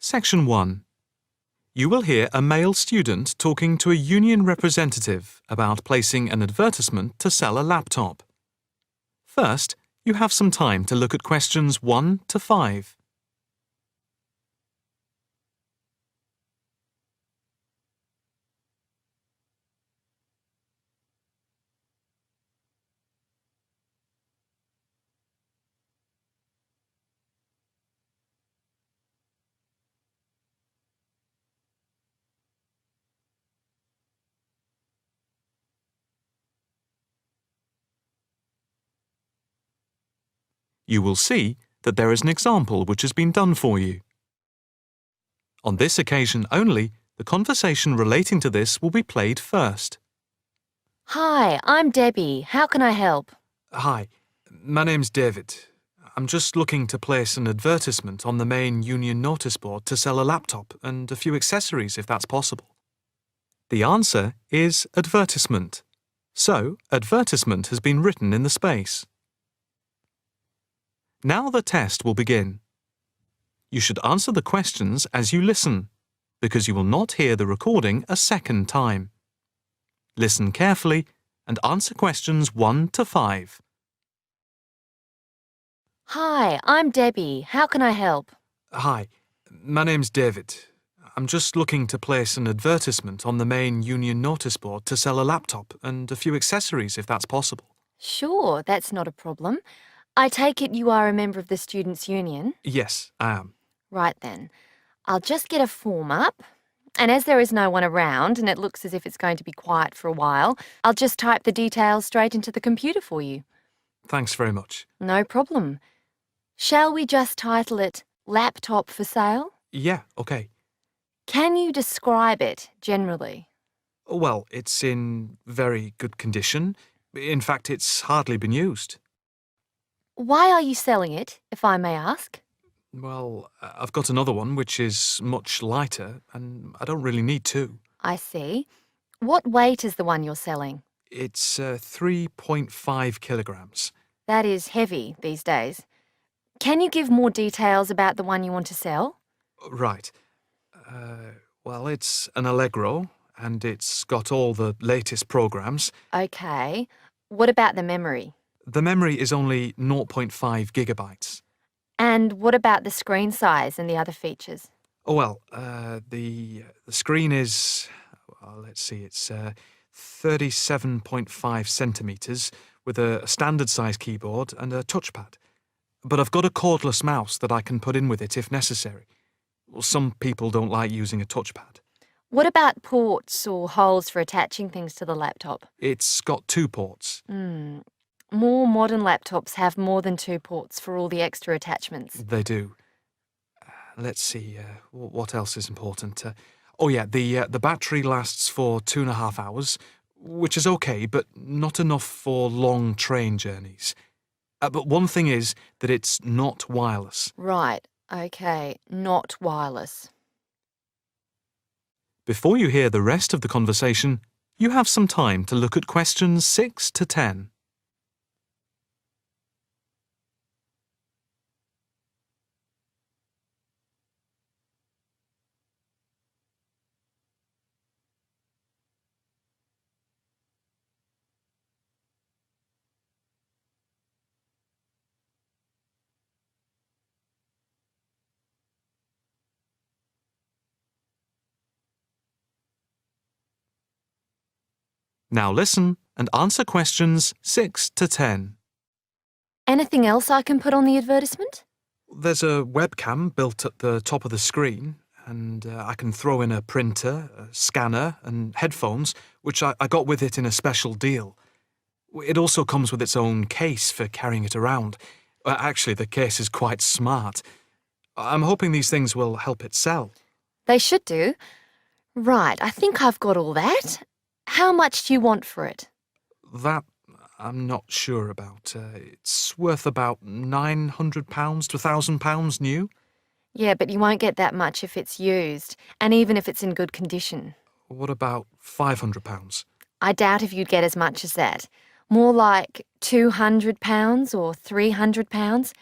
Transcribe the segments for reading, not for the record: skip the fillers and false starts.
Section 1. You will hear a male student talking to a union representative about placing an advertisement to sell a laptop. First, you have some time to look at questions 1 to 5. You will see that there is an example which has been done for you. On this occasion only, the conversation relating to this will be played first. Hi, I'm Debbie. How can I help? Hi, my name's David. I'm just looking to place an advertisement on the main union notice board to sell a laptop and a few accessories if that's possible. The answer is advertisement. So, advertisement has been written in the space. Now the test will begin. You should answer the questions as you listen, because you will not hear the recording a second time. Listen carefully and answer questions 1 to 5. Hi, I'm Debbie. How can I help? Hi, my name's David. I'm just looking to place an advertisement on the main union notice board to sell a laptop and a few accessories if that's possible. Sure, that's not a problem. I take it you are a member of the Students' Union? Yes, I am. Right then. I'll just get a form up. And as there is no one around and it looks as if it's going to be quiet for a while, I'll just type the details straight into the computer for you. Thanks very much. No problem. Shall we just title it Laptop for Sale? Yeah, okay. Can you describe it generally? Well, it's in very good condition. In fact, it's hardly been used. Why are you selling it, if I may ask? Well, I've got another one which is much lighter, and I don't really need two. I see. What weight is the one you're selling? It's 3.5 kilograms. That is heavy these days. Can you give more details about the one you want to sell? Right. Well, it's an Allegro, and it's got all the latest programs. Okay. What about the memory? The memory is only 0.5 gigabytes. And what about the screen size and the other features? Oh, well, the screen is, well, let's see, it's 37.5 centimetres with a standard size keyboard and a touchpad. But I've got a cordless mouse that I can put in with it if necessary. Well, some people don't like using a touchpad. What about ports or holes for attaching things to the laptop? It's got 2 ports. More modern laptops have more than 2 ports for all the extra attachments. They do. Let's see, what else is important? Oh yeah, the battery lasts for 2.5 hours, which is okay, but not enough for long train journeys. But one thing is that it's not wireless. Right, okay, not wireless. Before you hear the rest of the conversation, you have some time to look at questions 6 to 10. Now listen and answer questions 6 to 10. Anything else I can put on the advertisement? There's a webcam built at the top of the screen, and I can throw in a printer, a scanner, and headphones, which I got with it in a special deal. It also comes with its own case for carrying it around. Actually, the case is quite smart. I'm hoping these things will help it sell. They should do. Right, I think I've got all that. How much do you want for it? That I'm not sure about. It's worth about £900 to £1,000 new. Yeah, but you won't get that much if it's used, and even if it's in good condition. What about £500? I doubt if you'd get as much as that. More like £200 or £300.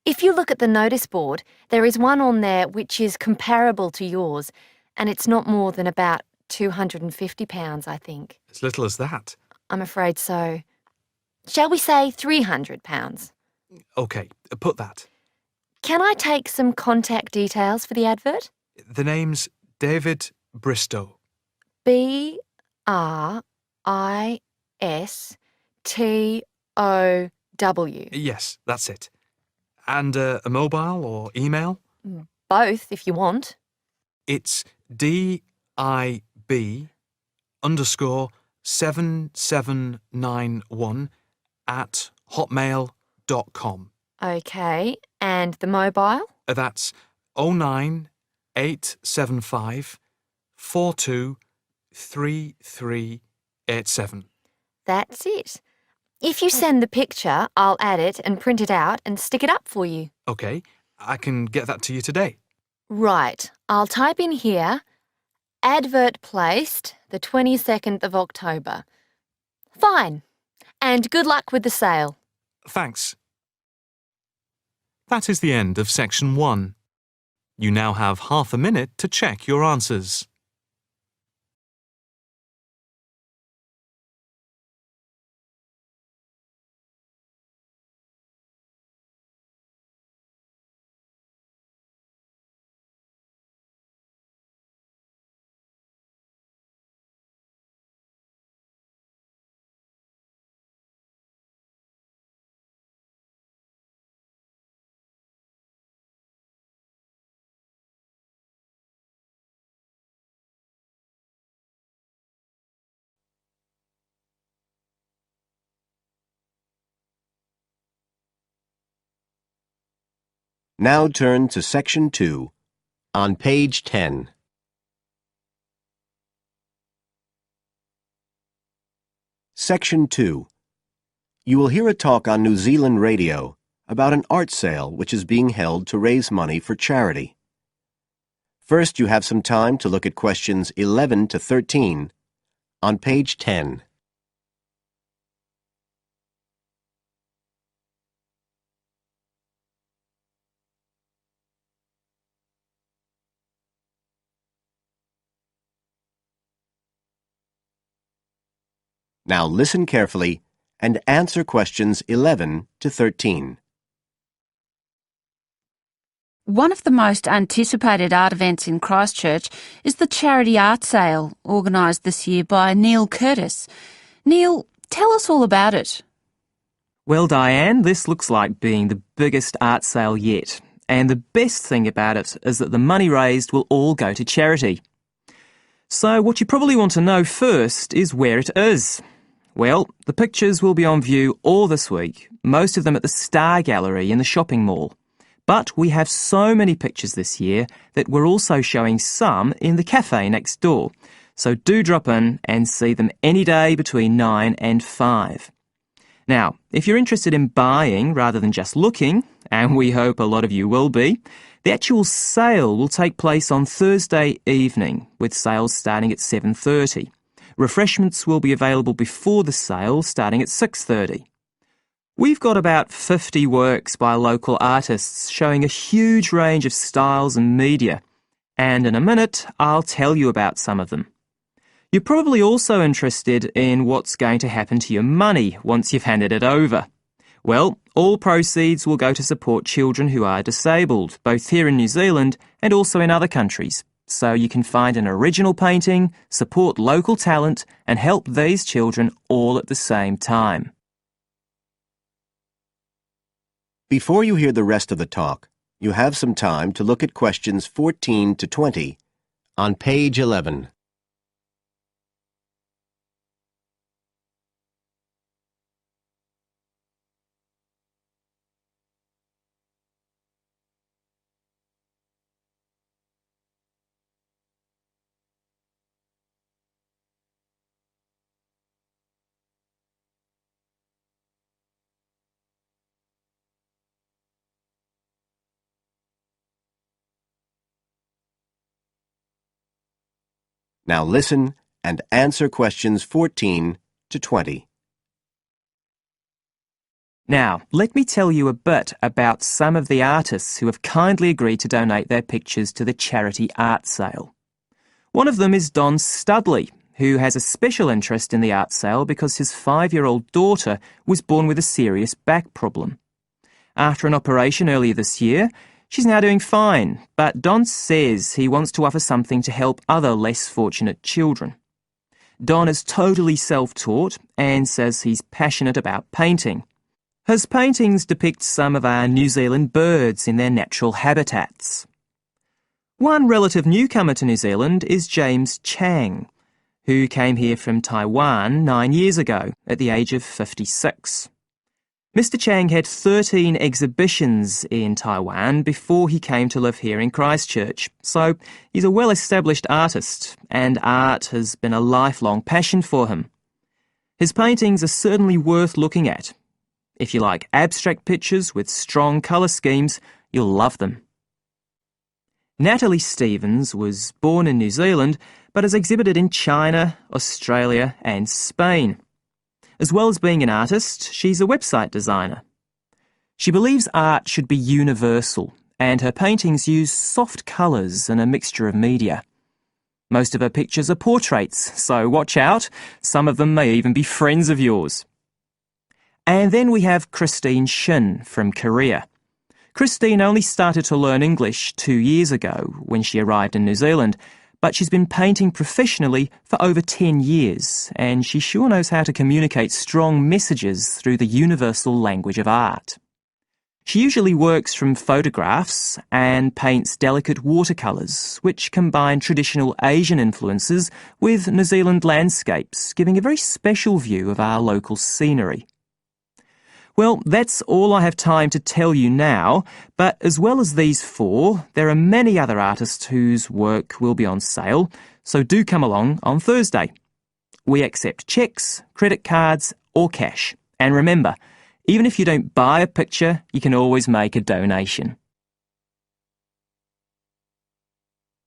If you look at the notice board, there is one on there which is comparable to yours, and it's not more than about £250, I think. As little as that. I'm afraid so. Shall we say £300? OK, put that. Can I take some contact details for the advert? The name's David Bristow. Bristow. Yes, that's it. And a mobile or email? Both, if you want. It's DIB7791@hotmail.com. OK, and the mobile? That's 09875 423387. That's it. If you send the picture, I'll add it and print it out and stick it up for you. OK, I can get that to you today. Right, I'll type in here, advert placed the 22nd of October. Fine. And good luck with the sale. Thanks. That is the end of section 1. You now have half a minute to check your answers. Now turn to Section 2, on page 10. Section 2. You will hear a talk on New Zealand radio about an art sale which is being held to raise money for charity. First, you have some time to look at questions 11 to 13 on page 10. Now listen carefully and answer questions 11 to 13. One of the most anticipated art events in Christchurch is the charity art sale organised this year by Neil Curtis. Neil, tell us all about it. Well, Diane, this looks like being the biggest art sale yet. And the best thing about it is that the money raised will all go to charity. So what you probably want to know first is where it is. Well, the pictures will be on view all this week, most of them at the Star Gallery in the shopping mall. But we have so many pictures this year that we're also showing some in the cafe next door. So do drop in and see them any day between 9 and 5. Now, if you're interested in buying rather than just looking, and we hope a lot of you will be, the actual sale will take place on Thursday evening, with sales starting at 7:30. Refreshments will be available before the sale, starting at 6:30. We've got about 50 works by local artists showing a huge range of styles and media, and in a minute I'll tell you about some of them. You're probably also interested in what's going to happen to your money once you've handed it over. Well, all proceeds will go to support children who are disabled, both here in New Zealand and also in other countries. So you can find an original painting, support local talent, and help these children all at the same time. Before you hear the rest of the talk, you have some time to look at questions 14 to 20 on page 11. Now listen and answer questions 14 to 20. Now, let me tell you a bit about some of the artists who have kindly agreed to donate their pictures to the charity art sale. One of them is Don Studley, who has a special interest in the art sale because his 5-year-old daughter was born with a serious back problem. After an operation earlier this year, she's now doing fine, but Don says he wants to offer something to help other less fortunate children. Don is totally self-taught and says he's passionate about painting. His paintings depict some of our New Zealand birds in their natural habitats. One relative newcomer to New Zealand is James Chang, who came here from Taiwan 9 years ago at the age of 56. Mr. Chang had 13 exhibitions in Taiwan before he came to live here in Christchurch, so he's a well-established artist, and art has been a lifelong passion for him. His paintings are certainly worth looking at. If you like abstract pictures with strong colour schemes, you'll love them. Natalie Stevens was born in New Zealand, but has exhibited in China, Australia and Spain. As well as being an artist, she's a website designer. She believes art should be universal, and her paintings use soft colours and a mixture of media. Most of her pictures are portraits, so watch out, some of them may even be friends of yours. And then we have Christine Shin from Korea. Christine only started to learn English 2 years ago when she arrived in New Zealand, but she's been painting professionally for over 10 years, and she sure knows how to communicate strong messages through the universal language of art. She usually works from photographs and paints delicate watercolours, which combine traditional Asian influences with New Zealand landscapes, giving a very special view of our local scenery. Well, that's all I have time to tell you now, but as well as these 4, there are many other artists whose work will be on sale, so do come along on Thursday. We accept cheques, credit cards or cash. And remember, even if you don't buy a picture, you can always make a donation.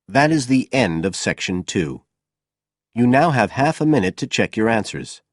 That is the end of section 2. You now have half a minute to check your answers.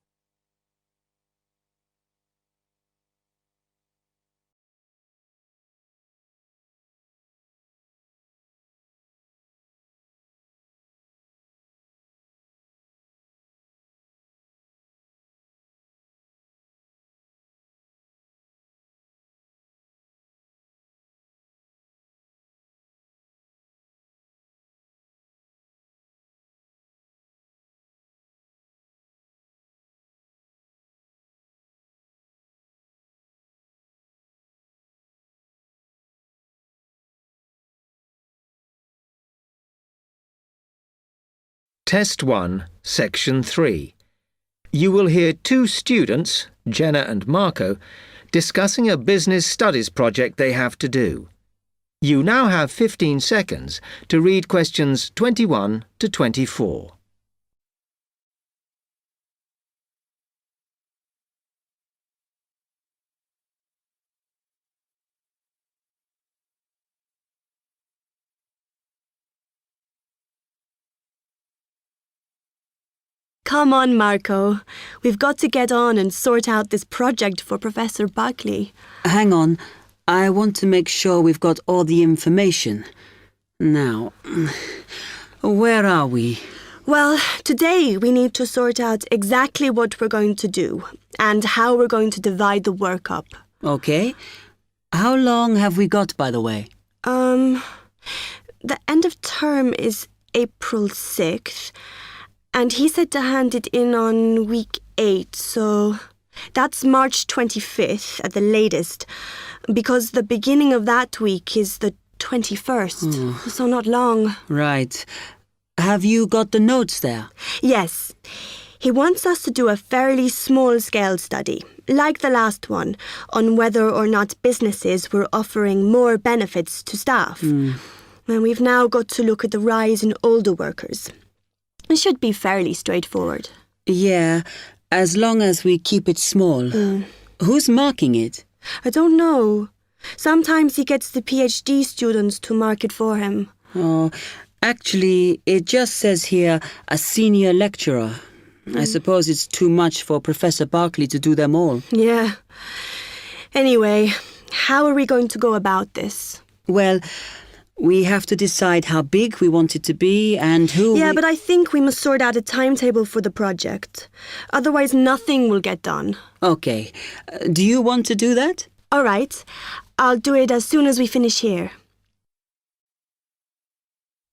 Test 1, Section 3. You will hear 2 students, Jenna and Marco, discussing a business studies project they have to do. You now have 15 seconds to read questions 21 to 24. Come on, Marco. We've got to get on and sort out this project for Professor Buckley. Hang on. I want to make sure we've got all the information. Now, where are we? Well, today we need to sort out exactly what we're going to do and how we're going to divide the work up. Okay. How long have we got, by the way? The end of term is April 6th. And he said to hand it in on week 8, so that's March 25th at the latest, because the beginning of that week is the 21st, so not long. Right. Have you got the notes there? Yes. He wants us to do a fairly small-scale study, like the last one, on whether or not businesses were offering more benefits to staff. And we've now got to look at the rise in older workers. It should be fairly straightforward. Yeah, as long as we keep it small. Who's marking it? I don't know. Sometimes he gets the PhD students to mark it for him. Oh, actually, it just says here, a senior lecturer. I suppose it's too much for Professor Barclay to do them all. Yeah. Anyway, how are we going to go about this? Well, we have to decide how big we want it to be and who. Yeah, but I think we must sort out a timetable for the project. Otherwise, nothing will get done. Okay. Do you want to do that? All right. I'll do it as soon as we finish here.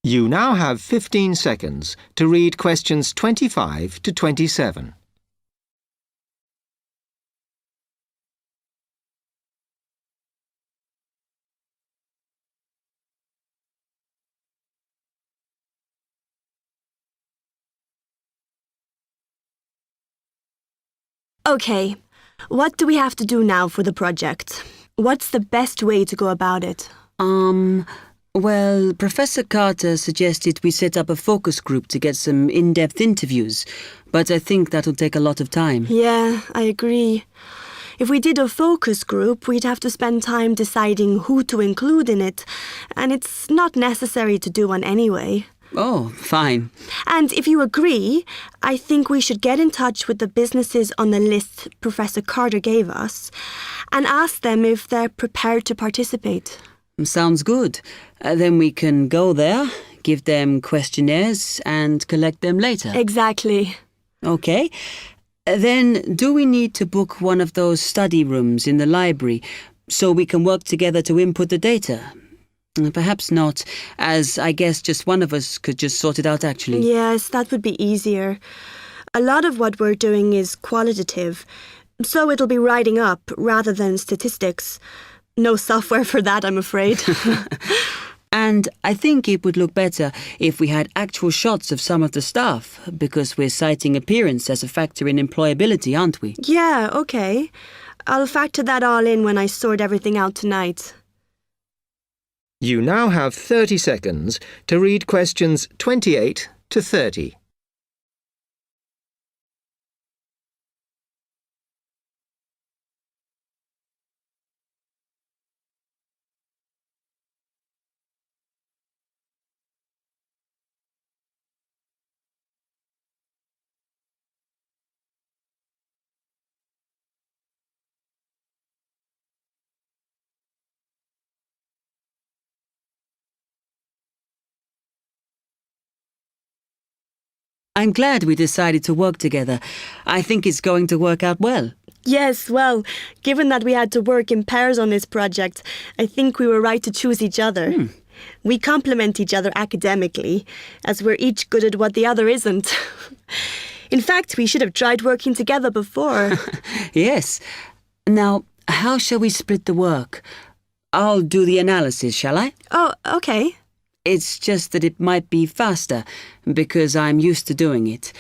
You now have 15 seconds to read questions 25 to 27. Okay. What do we have to do now for the project? What's the best way to go about it? Well, Professor Carter suggested we set up a focus group to get some in-depth interviews, but I think that'll take a lot of time. Yeah, I agree. If we did a focus group, we'd have to spend time deciding who to include in it, and it's not necessary to do one anyway. Oh, fine. And if you agree, I think we should get in touch with the businesses on the list Professor Carter gave us and ask them if they're prepared to participate. Sounds good. Then we can go there, give them questionnaires and collect them later. Exactly. Okay. Then do we need to book one of those study rooms in the library so we can work together to input the data? Perhaps not, as I guess just one of us could just sort it out actually. Yes, that would be easier. A lot of what we're doing is qualitative, so it'll be writing up rather than statistics. No software for that, I'm afraid. And I think it would look better if we had actual shots of some of the staff, because we're citing appearance as a factor in employability, aren't we? Yeah, okay. I'll factor that all in when I sort everything out tonight. You now have 30 seconds to read questions 28 to 30. I'm glad we decided to work together. I think it's going to work out well. Yes, well, given that we had to work in pairs on this project, I think we were right to choose each other. We complement each other academically, as we're each good at what the other isn't. In fact, we should have tried working together before. Yes. Now, how shall we split the work? I'll do the analysis, shall I? Oh, okay. It's just that it might be faster, because I'm used to doing it.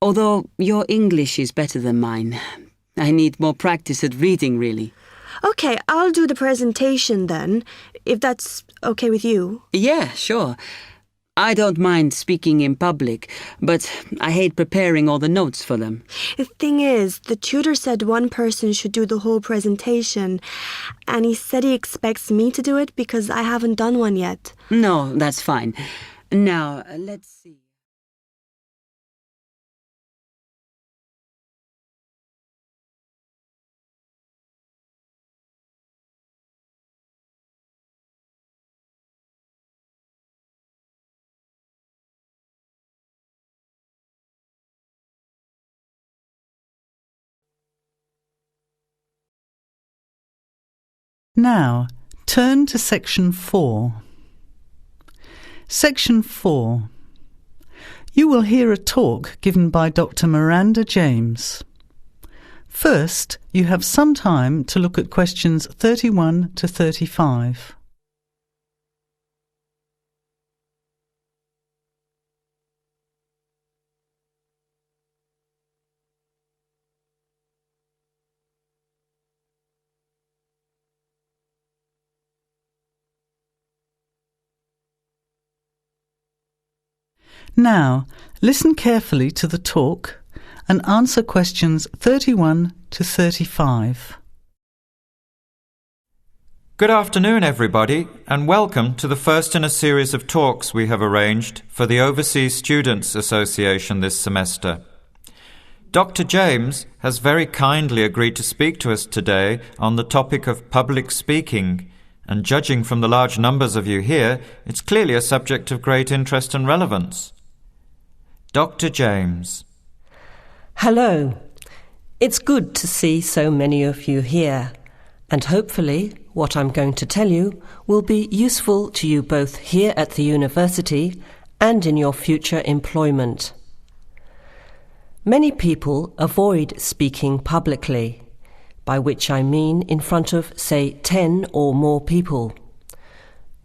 Although your English is better than mine. I need more practice at reading, really. Okay, I'll do the presentation then, if that's okay with you. Yeah, sure. I don't mind speaking in public, but I hate preparing all the notes for them. The thing is, the tutor said one person should do the whole presentation, and he said he expects me to do it because I haven't done one yet. No, that's fine. Now, let's see. Now, turn to Section 4. Section 4. You will hear a talk given by Dr. Miranda James. First, you have some time to look at questions 31 to 35. Now, listen carefully to the talk and answer questions 31 to 35. Good afternoon, everybody, and welcome to the first in a series of talks we have arranged for the Overseas Students Association this semester. Dr. James has very kindly agreed to speak to us today on the topic of public speaking, and judging from the large numbers of you here, it's clearly a subject of great interest and relevance. Dr. James. Hello. It's good to see so many of you here, and hopefully what I'm going to tell you will be useful to you both here at the university and in your future employment. Many people avoid speaking publicly, by which I mean in front of, say, 10 or more people.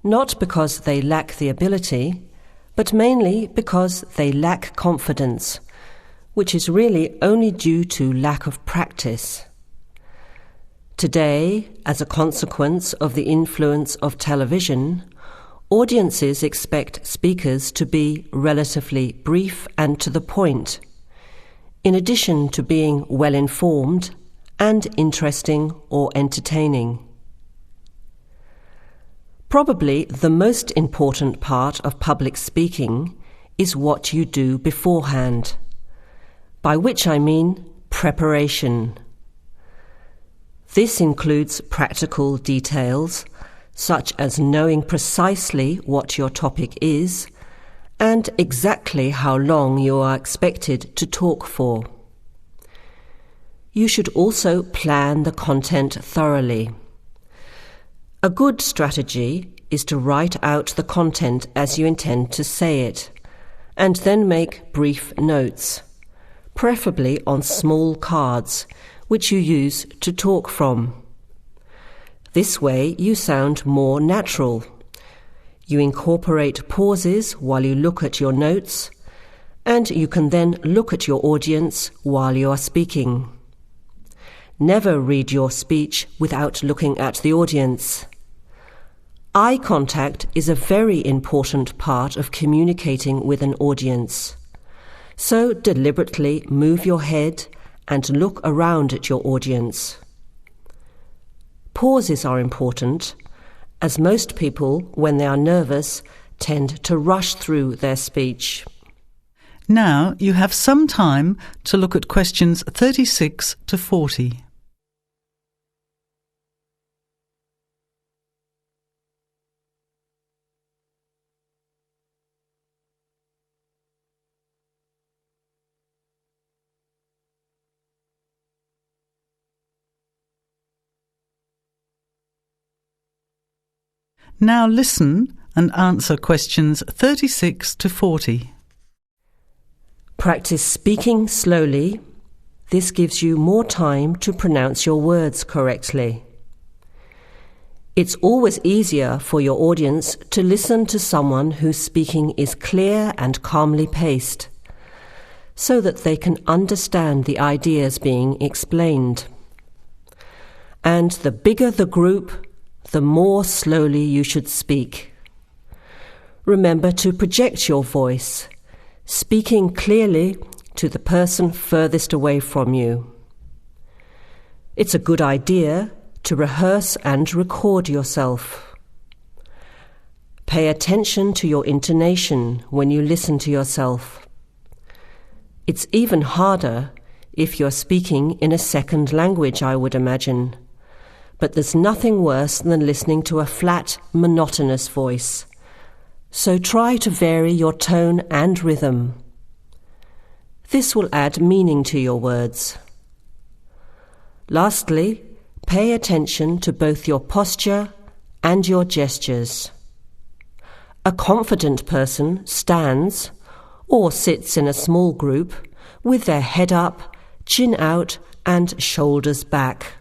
Not because they lack the ability, but mainly because they lack confidence, which is really only due to lack of practice. Today, as a consequence of the influence of television, audiences expect speakers to be relatively brief and to the point, in addition to being well-informed and interesting or entertaining. Probably the most important part of public speaking is what you do beforehand, by which I mean preparation. This includes practical details, such as knowing precisely what your topic is and exactly how long you are expected to talk for. You should also plan the content thoroughly. A good strategy is to write out the content as you intend to say it, and then make brief notes, preferably on small cards, which you use to talk from. This way you sound more natural. You incorporate pauses while you look at your notes, and you can then look at your audience while you are speaking. Never read your speech without looking at the audience. Eye contact is a very important part of communicating with an audience. So deliberately move your head and look around at your audience. Pauses are important, as most people, when they are nervous, tend to rush through their speech. Now you have some time to look at questions 36 to 40. Now listen and answer questions 36 to 40. Practice speaking slowly. This gives you more time to pronounce your words correctly. It's always easier for your audience to listen to someone whose speaking is clear and calmly paced, so that they can understand the ideas being explained. And the bigger the group, the more slowly you should speak. Remember to project your voice, speaking clearly to the person furthest away from you. It's a good idea to rehearse and record yourself. Pay attention to your intonation when you listen to yourself. It's even harder if you're speaking in a second language, I would imagine. But there's nothing worse than listening to a flat, monotonous voice. So try to vary your tone and rhythm. This will add meaning to your words. Lastly, pay attention to both your posture and your gestures. A confident person stands or sits in a small group with their head up, chin out, and shoulders back.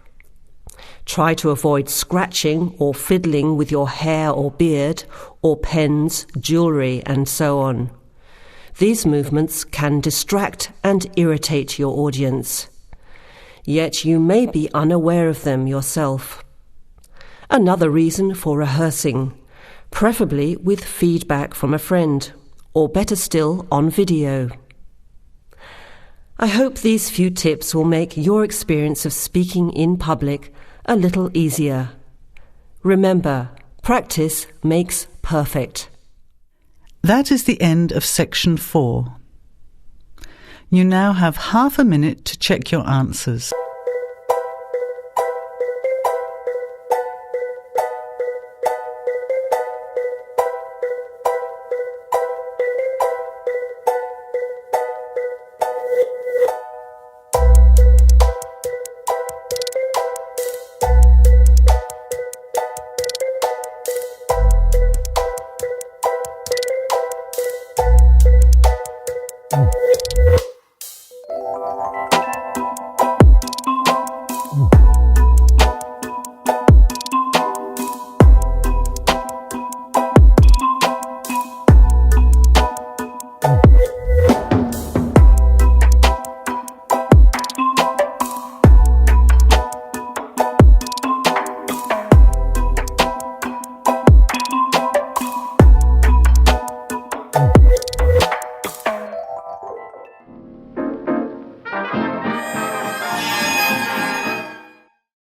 Try to avoid scratching or fiddling with your hair or beard, or pens, jewellery, and so on. These movements can distract and irritate your audience. Yet you may be unaware of them yourself. Another reason for rehearsing, preferably with feedback from a friend, or better still, on video. I hope these few tips will make your experience of speaking in public a little easier. Remember, practice makes perfect. That is the end of section 4. You now have half a minute to check your answers.